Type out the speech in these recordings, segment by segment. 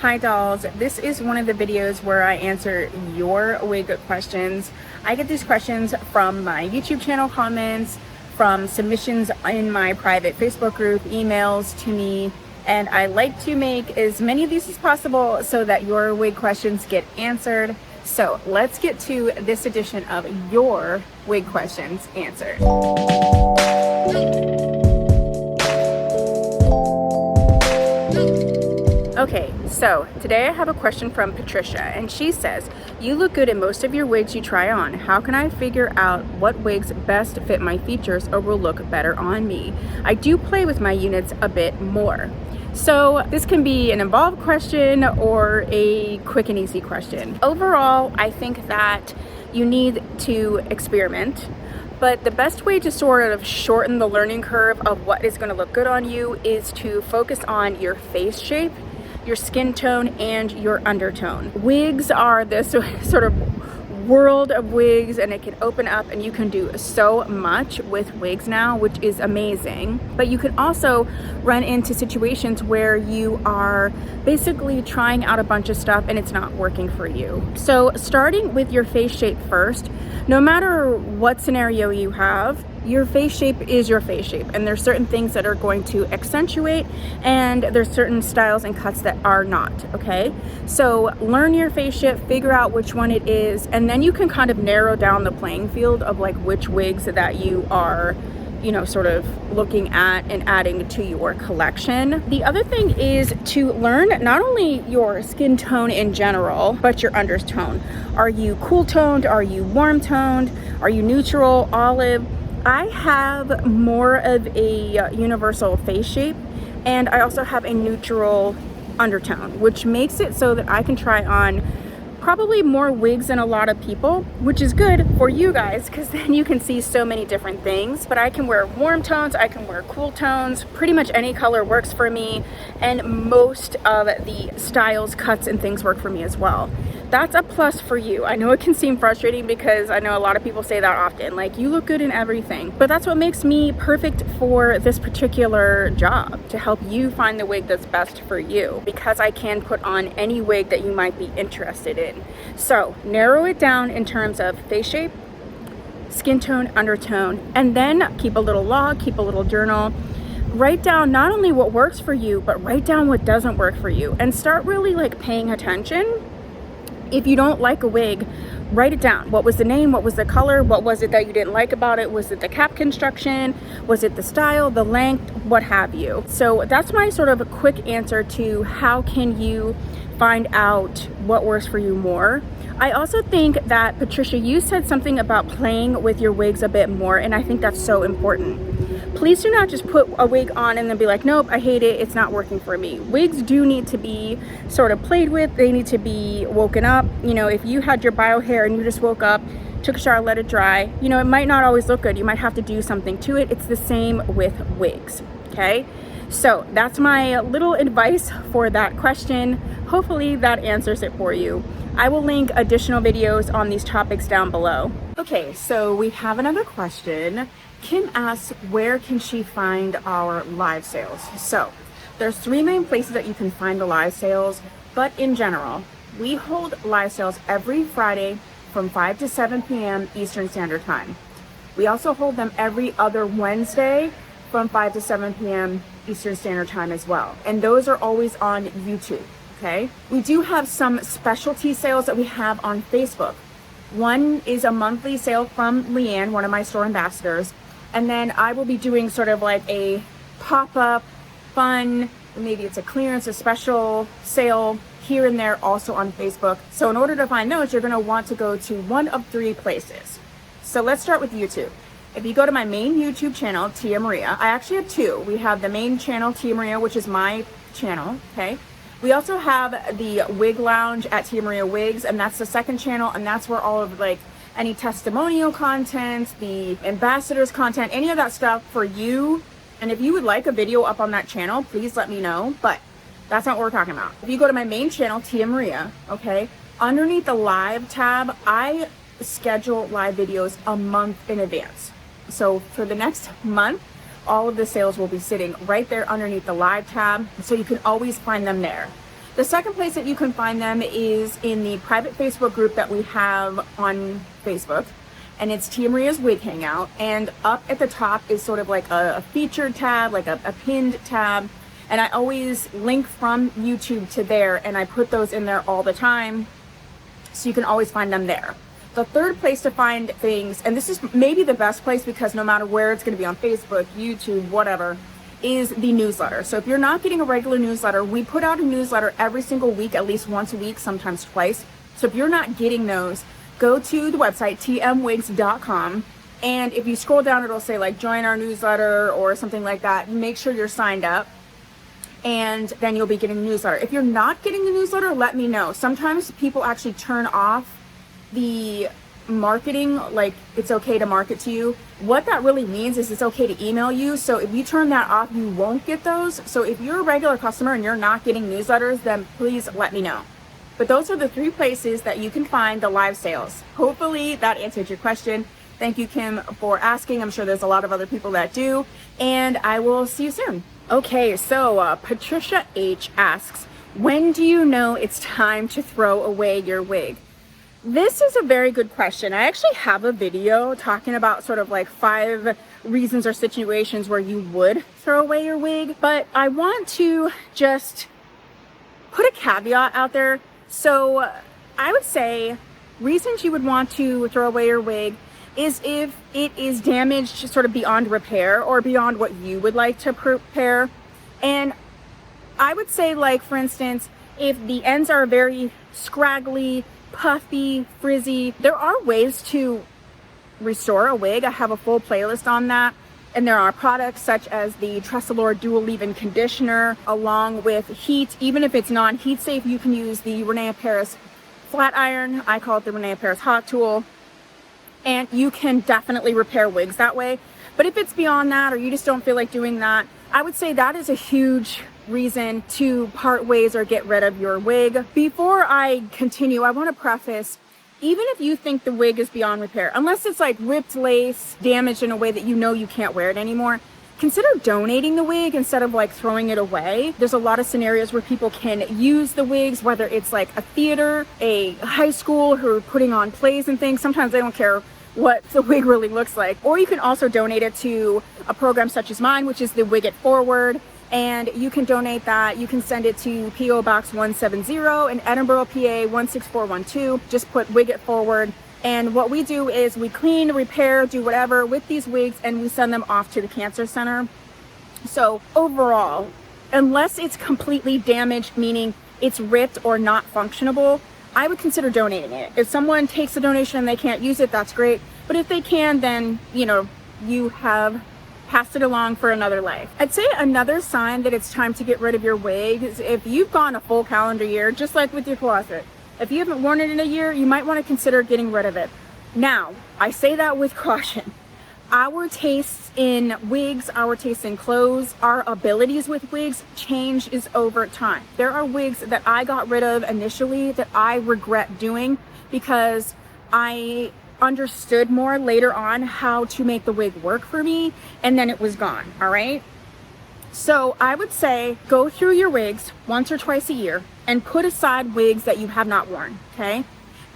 Hi dolls, this is one of the videos where I answer your wig questions. I get these questions from my YouTube channel comments, from submissions in my private Facebook group, emails to me, and I like to make as many of these as possible so that your wig questions get answered. So let's get to this edition of your wig questions answered. Okay, so today I have a question from Patricia, and she says, you look good in most of your wigs you try on. How can I figure out what wigs best fit my features or will look better on me? I do play with my units a bit more. So this can be an involved question or a quick and easy question. Overall, I think that you need to experiment. But the best way to sort of shorten the learning curve of what is going to look good on you is to focus on your face shape, your skin tone, and your undertone. Wigs are this sort of world of wigs, and it can open up and you can do so much with wigs now, which is amazing. But you can also run into situations where you are basically trying out a bunch of stuff and it's not working for you. So starting with your face shape first, no matter what scenario you have, your face shape is your face shape, and there's certain things that are going to accentuate and there's certain styles and cuts that are not, okay? So learn your face shape, figure out which one it is, and then you can kind of narrow down the playing field of like which wigs that you are, you know, sort of looking at and adding to your collection. The other thing is to learn not only your skin tone in general, but your undertone. Are you cool toned? Are you warm toned? Are you neutral, olive? I have more of a universal face shape, and I also have a neutral undertone, which makes it so that I can try on probably more wigs than a lot of people, which is good for you guys because then you can see so many different things. But I can wear warm tones, I can wear cool tones, pretty much any color works for me, and most of the styles, cuts, and things work for me as well. That's a plus for you. I know it can seem frustrating because I know a lot of people say that often, like you look good in everything, but that's what makes me perfect for this particular job, to help you find the wig that's best for you, because I can put on any wig that you might be interested in. So narrow it down in terms of face shape, skin tone, undertone, and then keep a little log, keep a little journal. Write down not only what works for you, but write down what doesn't work for you, and start really like paying attention. If you don't like a wig, write it down. What was the name? What was the color? What was it that you didn't like about it? Was it the cap construction? Was it the style, the length, what have you? So that's my sort of a quick answer to how can you find out what works for you more. I also think that, Patricia, you said something about playing with your wigs a bit more, and I think that's so important. Please do not just put a wig on and then be like, nope, I hate it, it's not working for me. Wigs do need to be sort of played with, they need to be woken up. You know, if you had your bio hair and you just woke up, took a shower, let it dry, you know, it might not always look good. You might have to do something to it. It's the same with wigs, okay? So that's my little advice for that question. Hopefully that answers it for you. I will link additional videos on these topics down below. Okay, so we have another question. Kim asks, where can she find our live sales? So there's 3 main places that you can find the live sales, but in general, we hold live sales every Friday from 5 to 7 p.m. Eastern Standard Time. We also hold them every other Wednesday from 5 to 7 p.m. Eastern Standard Time as well. And those are always on YouTube, okay? We do have some specialty sales that we have on Facebook. One is a monthly sale from Leanne, one of my store ambassadors. And then I will be doing sort of like a pop-up, fun, maybe it's a clearance, a special sale here and there also on Facebook. So in order to find those, you're gonna want to go to one of 3 places. So let's start with YouTube. If you go to my main YouTube channel, Tia Maria, I actually have 2. We have the main channel, Tia Maria, which is my channel, okay? We also have the Wig Lounge at Tia Maria Wigs, and that's the second channel, and that's where all of like any testimonial content, the ambassadors content, any of that stuff for you. And if you would like a video up on that channel, please let me know, but that's not what we're talking about. If you go to my main channel, Tia Maria, okay, underneath the live tab, I schedule live videos a month in advance. So for the next month, all of the sales will be sitting right there underneath the live tab, so you can always find them there. The second place that you can find them is in the private Facebook group that we have on Facebook, and it's Tia Maria's Wig Hangout. And up at the top is sort of like a featured tab, like a pinned tab. And I always link from YouTube to there, and I put those in there all the time, so you can always find them there. The third place to find things, and this is maybe the best place because no matter where it's going to be on Facebook, YouTube, whatever, is the newsletter. So if you're not getting a regular newsletter, we put out a newsletter every single week, at least once a week, sometimes twice. So if you're not getting those, go to the website tmwigs.com, and if you scroll down, it'll say like join our newsletter or something like that. Make sure you're signed up, and then you'll be getting the newsletter. If you're not getting the newsletter, let me know. Sometimes people actually turn off the marketing, like it's okay to market to you. What that really means is it's okay to email you. So if you turn that off, you won't get those. So if you're a regular customer and you're not getting newsletters, then please let me know. But those are the 3 places that you can find the live sales. Hopefully that answered your question. Thank you, Kim, for asking. I'm sure there's a lot of other people that do, and I will see you soon. Okay, so Patricia H asks, when do you know it's time to throw away your wig? This is a very good question. I actually have a video talking about sort of like 5 reasons or situations where you would throw away your wig, but I want to just put a caveat out there. So I would say reasons you would want to throw away your wig is if it is damaged sort of beyond repair or beyond what you would like to repair. And I would say, like, for instance, if the ends are very scraggly, puffy, frizzy, there are ways to restore a wig. I have a full playlist on that. And there are products such as the Tressalor Dual Leave-In Conditioner, along with heat. Even if it's non-heat safe, you can use the Renee Paris flat iron. I call it the Renee Paris hot tool. And you can definitely repair wigs that way. But if it's beyond that, or you just don't feel like doing that, I would say that is a huge reason to part ways or get rid of your wig. Before I continue, I want to preface, even if you think the wig is beyond repair, unless it's like ripped lace, damaged in a way that you know you can't wear it anymore, consider donating the wig instead of like throwing it away. There's a lot of scenarios where people can use the wigs, whether it's like a theater, a high school who are putting on plays and things. Sometimes they don't care what the wig really looks like. Or you can also donate it to a program such as mine, which is the Wig It Forward. And you can donate that. You can send it to P.O. Box 170 in Edinburgh, PA 16412. Just put Wig It Forward. And what we do is we clean, repair, do whatever with these wigs, and we send them off to the cancer center. So overall, unless it's completely damaged, meaning it's ripped or not functionable, I would consider donating it. If someone takes a donation and they can't use it, that's great. But if they can, then, you know, you have passed it along for another life. I'd say another sign that it's time to get rid of your wig is if you've gone a full calendar year, just like with your closet. If you haven't worn it in a year, you might want to consider getting rid of it. Now, I say that with caution. Our tastes in wigs, our tastes in clothes, our abilities with wigs changes over time. There are wigs that I got rid of initially that I regret doing because I understood more later on how to make the wig work for me, and then it was gone. All right, so I would say go through your wigs once or twice a year and put aside wigs that you have not worn. Okay,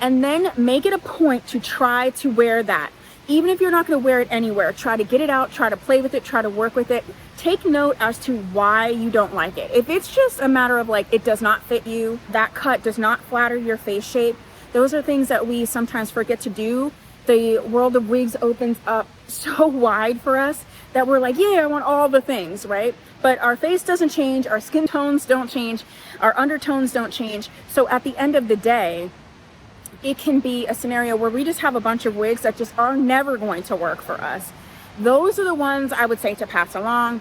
and then make it a point to try to wear that. Even if you're not going to wear it anywhere, try to get it out, try to play with it, try to work with it. Take note as to why you don't like it. If it's just a matter of like it does not fit you, that cut does not flatter your face shape, those are things that we sometimes forget to do. The world of wigs opens up so wide for us that we're like, yeah, I want all the things, right? But our face doesn't change, our skin tones don't change, our undertones don't change. So at the end of the day, it can be a scenario where we just have a bunch of wigs that just are never going to work for us. Those are the ones I would say to pass it along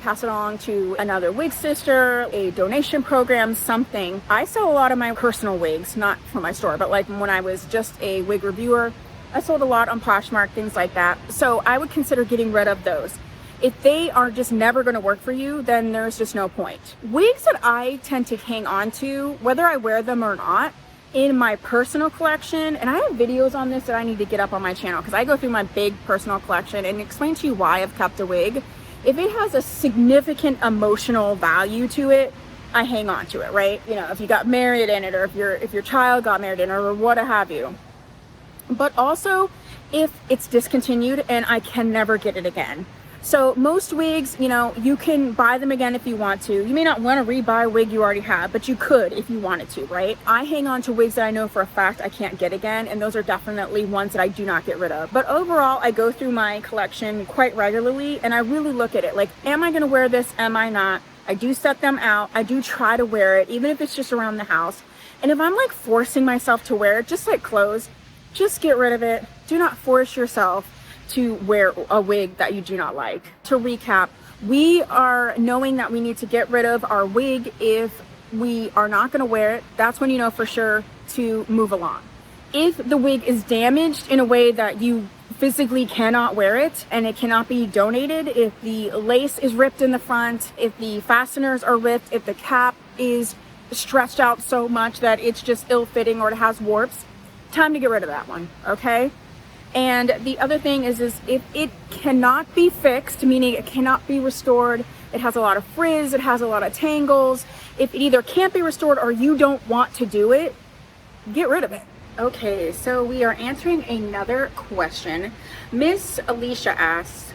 to another wig sister, a donation program, something. I sell a lot of my personal wigs, not from my store, but like when I was just a wig reviewer, I sold a lot on Poshmark, things like that. So I would consider getting rid of those. If they are just never going to work for you, then there's just no point. Wigs that I tend to hang on to, whether I wear them or not, in my personal collection, and I have videos on this that I need to get up on my channel because I go through my big personal collection and explain to you why I've kept a wig. If it has a significant emotional value to it, I hang on to it, right? You know, if you got married in it, or if your child got married in it, or what have you. But also if it's discontinued and I can never get it again. So most wigs, you know, you can buy them again if you want to. You may not want to rebuy a wig you already have, but you could if you wanted to, right? I hang on to wigs that I know for a fact I can't get again, and those are definitely ones that I do not get rid of. But overall, I go through my collection quite regularly, and I really look at it like, am I going to wear this? Am I not? I do set them out. I do try to wear it, even if it's just around the house. And if I'm like forcing myself to wear it, just like clothes, just get rid of it. Do not force yourself to wear a wig that you do not like. To recap, we are knowing that we need to get rid of our wig if we are not going to wear it. That's when you know for sure to move along. If the wig is damaged in a way that you physically cannot wear it and it cannot be donated, if the lace is ripped in the front, if the fasteners are ripped, if the cap is stretched out so much that it's just ill-fitting or it has warps, time to get rid of that one, okay? And the other thing is if it cannot be fixed, meaning it cannot be restored, it has a lot of frizz, it has a lot of tangles, if it either can't be restored or you don't want to do it, get rid of it. Okay, so we are answering another question. Miss Alicia asks,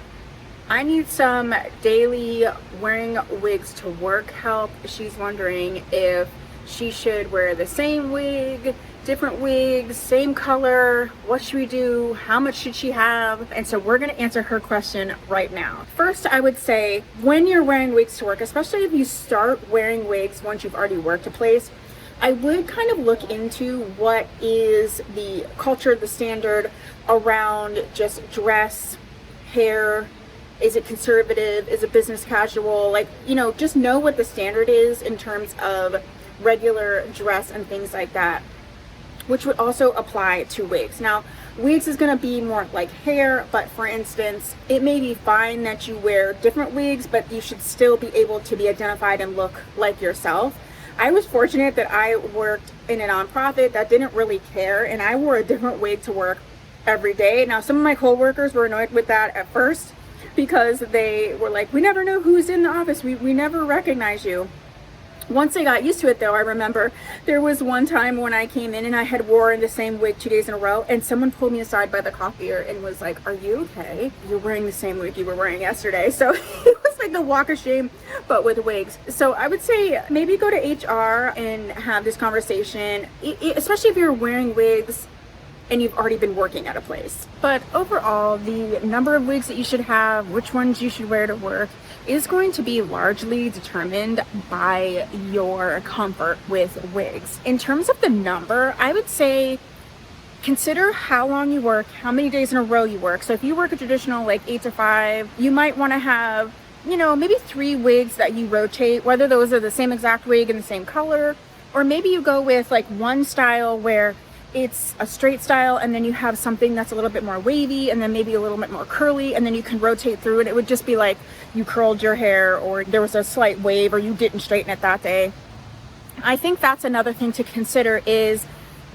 I need some daily wearing wigs to work help. She's wondering if she should wear the same wig, different wigs, same color, what should we do, how much should she have? And so we're going to answer her question right now. First, I would say when you're wearing wigs to work, especially if you start wearing wigs once you've already worked a place, I would kind of look into what is the culture, the standard around just dress, hair. Is it conservative? Is it business casual? Like, you know, just know what the standard is in terms of regular dress and things like that, which would also apply to wigs. Now, wigs is going to be more like hair, but for instance, it may be fine that you wear different wigs, but you should still be able to be identified and look like yourself. I was fortunate that I worked in a nonprofit that didn't really care, and I wore a different wig to work every day. Now, some of my coworkers were annoyed with that at first because they were like, we never know who's in the office. We never recognize you. Once I got used to it though, I remember there was one time when I came in and I had worn the same wig 2 days in a row, and someone pulled me aside by the copier and was like, are you okay? You're wearing the same wig you were wearing yesterday. So it was like the walk of shame, but with wigs. So I would say maybe go to HR and have this conversation, especially if you're wearing wigs and you've already been working at a place. But overall, the number of wigs that you should have, which ones you should wear to work, is going to be largely determined by your comfort with wigs. In terms of the number, I would say consider how long you work, how many days in a row you work. So if you work a traditional like 8 to 5, you might want to have, you know, maybe 3 wigs that you rotate, whether those are the same exact wig in the same color, or maybe you go with like one style where it's a straight style and then you have something that's a little bit more wavy and then maybe a little bit more curly, and then you can rotate through it. It would just be like you curled your hair or there was a slight wave or you didn't straighten it that day. I think that's another thing to consider is,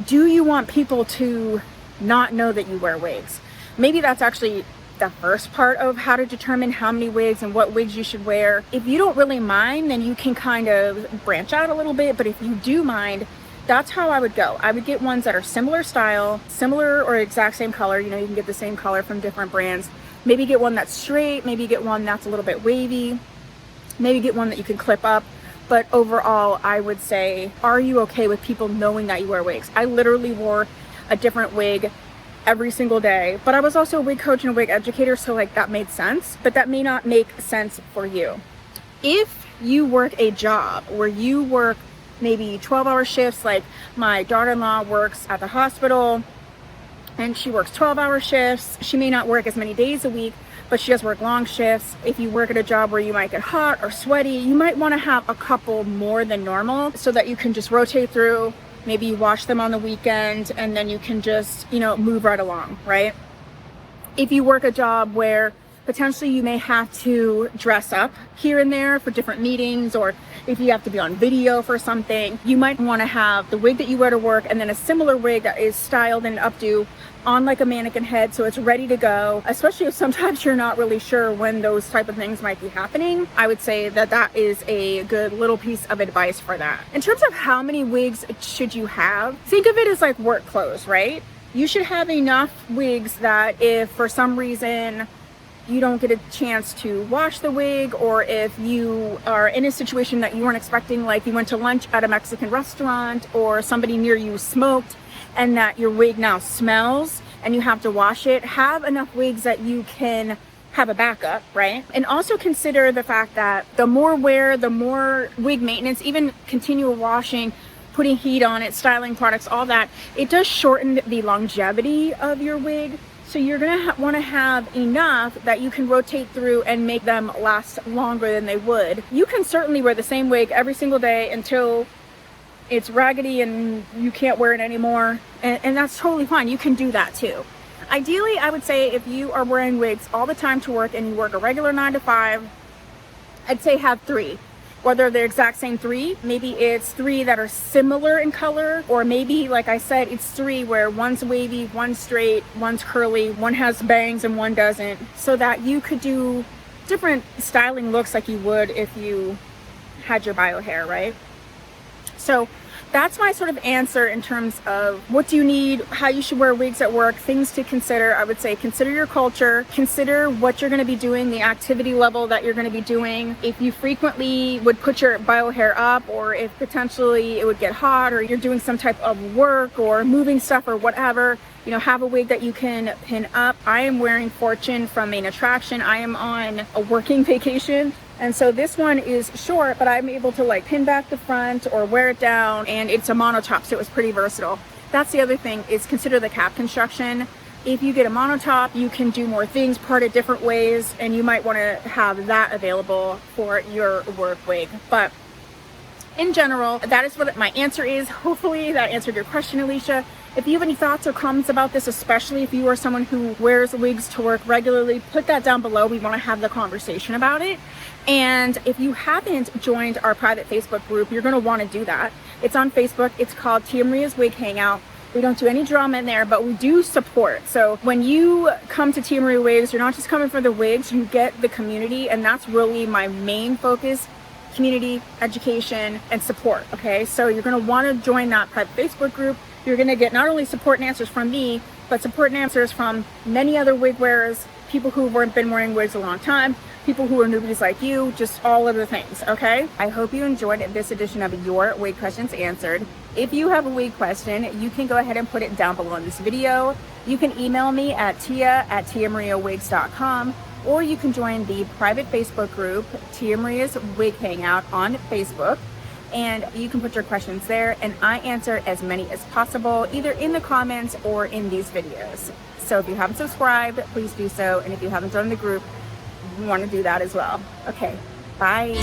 do you want people to not know that you wear wigs? Maybe that's actually the first part of how to determine how many wigs and what wigs you should wear. If you don't really mind, then you can kind of branch out a little bit, but if you do mind, that's how I would go. I would get ones that are similar style, similar or exact same color. You know, you can get the same color from different brands. Maybe get one that's straight, maybe get one that's a little bit wavy, maybe get one that you can clip up. But overall, I would say, are you okay with people knowing that you wear wigs? I literally wore a different wig every single day, but I was also a wig coach and a wig educator, so like that made sense, but that may not make sense for you. If you work a job where you work maybe 12-hour shifts, like my daughter-in-law works at the hospital and she works 12-hour shifts. She may not work as many days a week, but she does work long shifts. If you work at a job where you might get hot or sweaty, you might want to have a couple more than normal so that you can just rotate through. Maybe you wash them on the weekend and then you can just, you know, move right along, right? If you work a job where Potentially you may have to dress up here and there for different meetings, or if you have to be on video for something, you might want to have the wig that you wear to work and then a similar wig that is styled and updo on like a mannequin head, so it's ready to go, especially if sometimes you're not really sure when those type of things might be happening. I would say that that is a good little piece of advice for that. In terms of how many wigs should you have, think of it as like work clothes, right? You should have enough wigs that if for some reason you don't get a chance to wash the wig, or if you are in a situation that you weren't expecting, like you went to lunch at a Mexican restaurant or somebody near you smoked and that your wig now smells and you have to wash it, have enough wigs that you can have a backup, right? And also consider the fact that the more wear, the more wig maintenance, even continual washing, putting heat on it, styling products, all that, it does shorten the longevity of your wig. So you're gonna want to have enough that you can rotate through and make them last longer than they would. You can certainly wear the same wig every single day until it's raggedy and you can't wear it anymore, and that's totally fine. You can do that too. Ideally, I would say if you are wearing wigs all the time to work and you work a regular 9 to 5, I'd say have 3. Whether they're exact same 3, maybe it's 3 that are similar in color, or maybe, like I said, it's 3 where one's wavy, one's straight, one's curly, one has bangs and one doesn't, so that you could do different styling looks like you would if you had your bio hair, right? So that's my sort of answer in terms of what do you need, how you should wear wigs at work, things to consider. I would say consider your culture, consider what you're going to be doing, the activity level that you're going to be doing. If you frequently would put your bio hair up, or if potentially it would get hot, or you're doing some type of work or moving stuff or whatever, you know, have a wig that you can pin up. I am wearing Fortune from Main Attraction. I am on a working vacation, and so this one is short, but I'm able to like pin back the front or wear it down, and it's a mono top, so it was pretty versatile. That's the other thing, is consider the cap construction. If you get a mono top, you can do more things, part it different ways, and you might want to have that available for your work wig. But in general, that is what my answer is. Hopefully that answered your question, Alicia. If you have any thoughts or comments about this, especially if you are someone who wears wigs to work regularly, put that down below. We want to have the conversation about it. And if you haven't joined our private Facebook group, you're going to want to do that. It's on Facebook. It's called Tia Maria's Wig Hangout. We don't do any drama in there, but we do support. So when you come to Tia Maria Wigs, you're not just coming for the wigs, you get the community, and that's really my main focus: community, education, and support. Okay, so you're going to want to join that private Facebook group. You're going to get not only support and answers from me, but support and answers from many other wig wearers, people who have been wearing wigs a long time, people who are newbies like you, just all of the things. Okay, I hope you enjoyed this edition of Your Wig Questions Answered. If you have a wig question, you can go ahead and put it down below in this video. You can email me at tia@tiamariawigs.com, or you can join the private Facebook group, Tia Maria's Wig Hangout, on Facebook, and you can put your questions there, and I answer as many as possible, either in the comments or in these videos. So if you haven't subscribed, please do so, and if you haven't joined the group, you want to do that as well. Okay, bye.